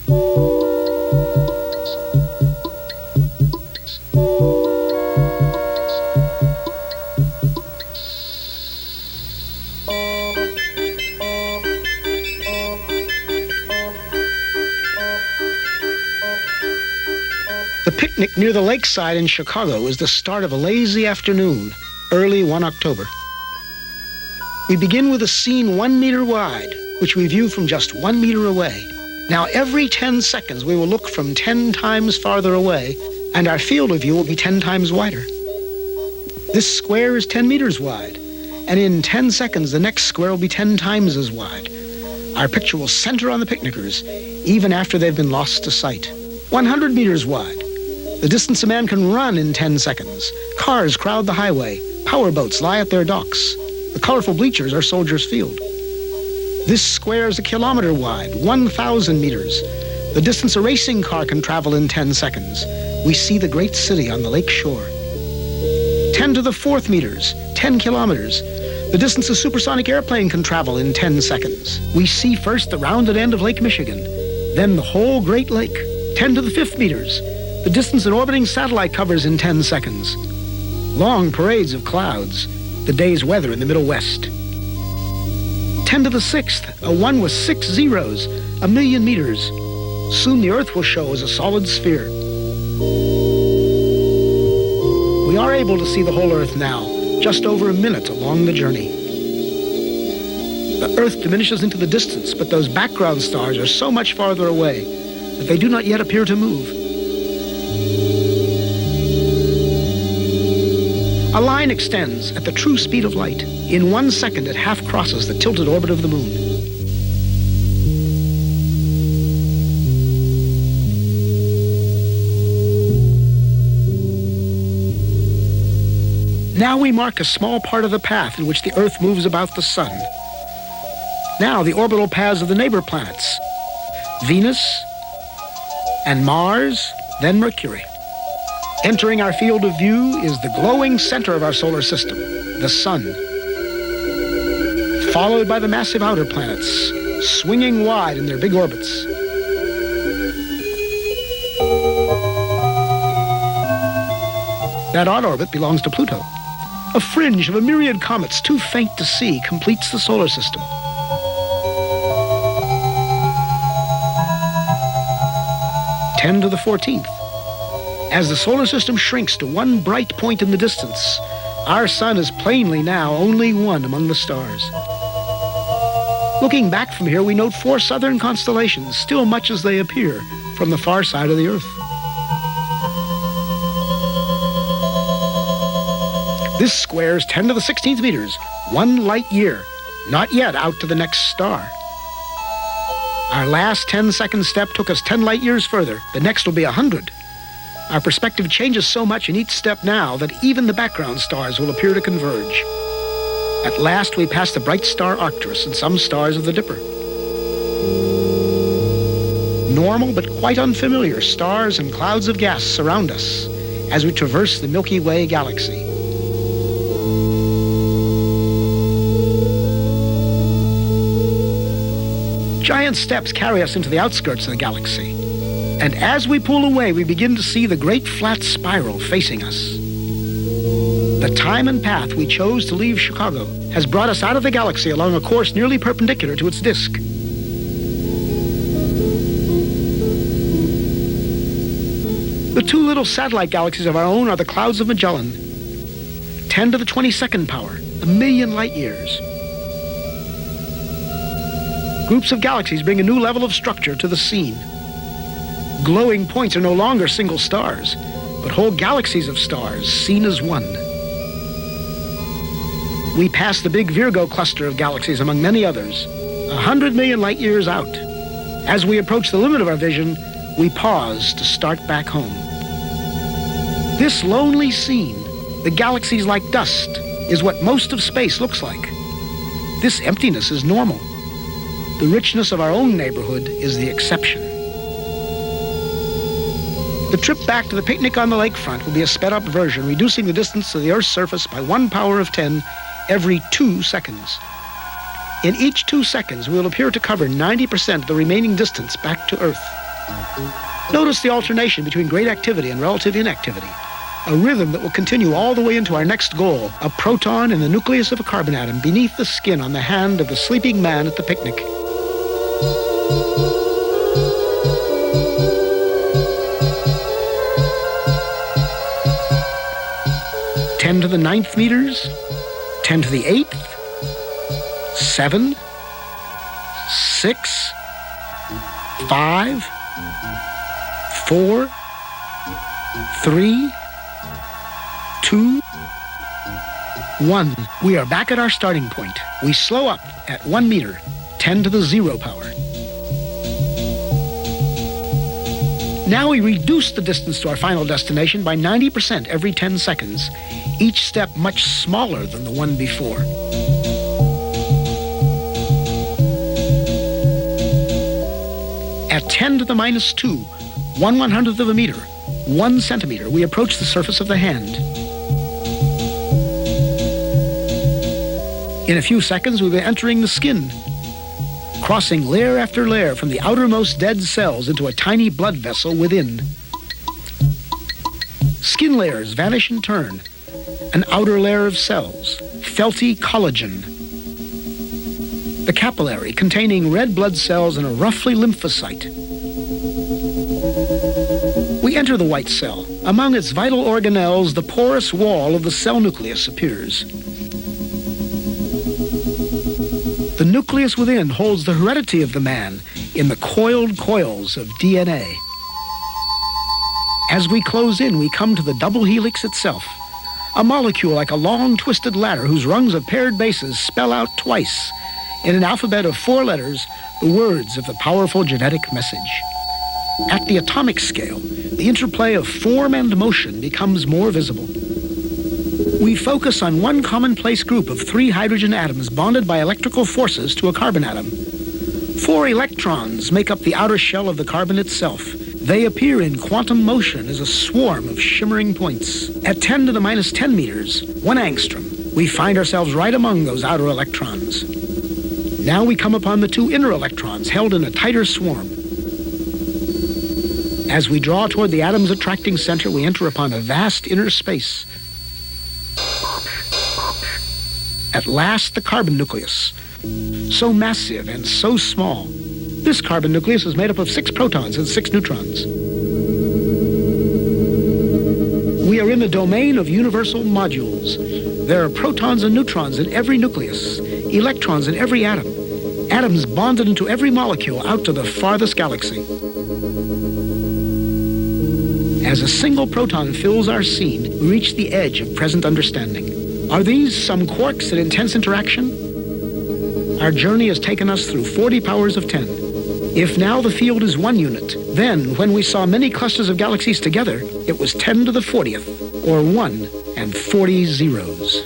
The picnic near the lakeside in Chicago is the start of a lazy afternoon, early one October. We begin with a scene 1 meter wide, which we view from just 1 meter away. Now, every 10 seconds, we will look from 10 times farther away, and our field of view will be 10 times wider. This square is 10 meters wide, and in 10 seconds, the next square will be 10 times as wide. Our picture will center on the picnickers, even after they've been lost to sight. 100 meters wide. The distance a man can run in 10 seconds. Cars crowd the highway. Powerboats lie at their docks. The colorful bleachers are Soldiers Field. This square is 1 kilometer wide, 1,000 meters. The distance a racing car can travel in 10 seconds. We see the great city on the lake shore. 10 to the 4th meters, 10 kilometers. The distance a supersonic airplane can travel in 10 seconds. We see first the rounded end of Lake Michigan, then the whole Great Lake. 10 to the 5th meters. The distance an orbiting satellite covers in 10 seconds. Long parades of clouds, the day's weather in the Middle West. 10 to the 6th, a 1 with 6 zeros, 1 million meters. Soon the Earth will show as a solid sphere. We are able to see the whole Earth now, just over a minute along the journey. The Earth diminishes into the distance, but those background stars are so much farther away that they do not yet appear to move. A line extends at the true speed of light. In 1 second, it half crosses the tilted orbit of the moon. Now we mark a small part of the path in which the Earth moves about the Sun. Now the orbital paths of the neighbor planets, Venus and Mars, then Mercury. Entering our field of view is the glowing center of our solar system, the Sun, followed by the massive outer planets, swinging wide in their big orbits. That odd orbit belongs to Pluto. A fringe of a myriad comets too faint to see completes the solar system. Ten to the 14th. As the solar system shrinks to one bright point in the distance, our sun is plainly now only one among the stars. Looking back from here, we note 4 southern constellations, still much as they appear from the far side of the Earth. This square is 10 to the 16th meters, 1 light year, not yet out to the next star. Our last 10-second step took us 10 light years further. The next will be 100. Our perspective changes so much in each step now that even the background stars will appear to converge. At last, we pass the bright star Arcturus and some stars of the Dipper. Normal but quite unfamiliar stars and clouds of gas surround us as we traverse the Milky Way galaxy. Giant steps carry us into the outskirts of the galaxy. And as we pull away, we begin to see the great flat spiral facing us. The time and path we chose to leave Chicago has brought us out of the galaxy along a course nearly perpendicular to its disk. The 2 little satellite galaxies of our own are the Clouds of Magellan, 10 to the 22nd power, 1 million light years. Groups of galaxies bring a new level of structure to the scene. Glowing points are no longer single stars, but whole galaxies of stars seen as one. We pass the big Virgo cluster of galaxies among many others, 100 million light years out. As we approach the limit of our vision, we pause to start back home. This lonely scene, the galaxies like dust, is what most of space looks like. This emptiness is normal. The richness of our own neighborhood is the exception. The trip back to the picnic on the lakefront will be a sped-up version, reducing the distance to the Earth's surface by 1 power of 10 every 2 seconds. In each 2 seconds, we will appear to cover 90% of the remaining distance back to Earth. Notice the alternation between great activity and relative inactivity, a rhythm that will continue all the way into our next goal, a proton in the nucleus of a carbon atom beneath the skin on the hand of the sleeping man at the picnic. Ten to the 9th meters, 10 to the 8th, 7, 6, 5, 4, 3, 2, 1. We are back at our starting point. We slow up at 1 meter, 10 to the 0 power. Now we reduce the distance to our final destination by 90% every 10 seconds, each step much smaller than the one before. At 10 to the minus 2, 1/100th of a meter, 1 centimeter, we approach the surface of the hand. In a few seconds, we'll be entering the skin, crossing layer after layer from the outermost dead cells into a tiny blood vessel within. Skin layers vanish in turn. An outer layer of cells, felty collagen. The capillary containing red blood cells and a roughly lymphocyte. We enter the white cell. Among its vital organelles, the porous wall of the cell nucleus appears. The nucleus within holds the heredity of the man in the coiled coils of DNA. As we close in, we come to the double helix itself, a molecule like a long twisted ladder whose rungs of paired bases spell out twice, in an alphabet of 4 letters, the words of the powerful genetic message. At the atomic scale, the interplay of form and motion becomes more visible. We focus on one commonplace group of 3 hydrogen atoms bonded by electrical forces to a carbon atom. 4 electrons make up the outer shell of the carbon itself. They appear in quantum motion as a swarm of shimmering points. At 10 to the minus 10 meters, 1 angstrom, we find ourselves right among those outer electrons. Now we come upon the 2 inner electrons held in a tighter swarm. As we draw toward the atom's attracting center, we enter upon a vast inner space. At last, the carbon nucleus, so massive and so small. This carbon nucleus is made up of 6 protons and 6 neutrons. We are in the domain of universal modules. There are protons and neutrons in every nucleus, electrons in every atom, atoms bonded into every molecule out to the farthest galaxy. As a single proton fills our scene, we reach the edge of present understanding. Are these some quarks at intense interaction? Our journey has taken us through 40 powers of 10. If now the field is 1 unit, then when we saw many clusters of galaxies together, it was 10 to the 40th, or 1 and 40 zeros.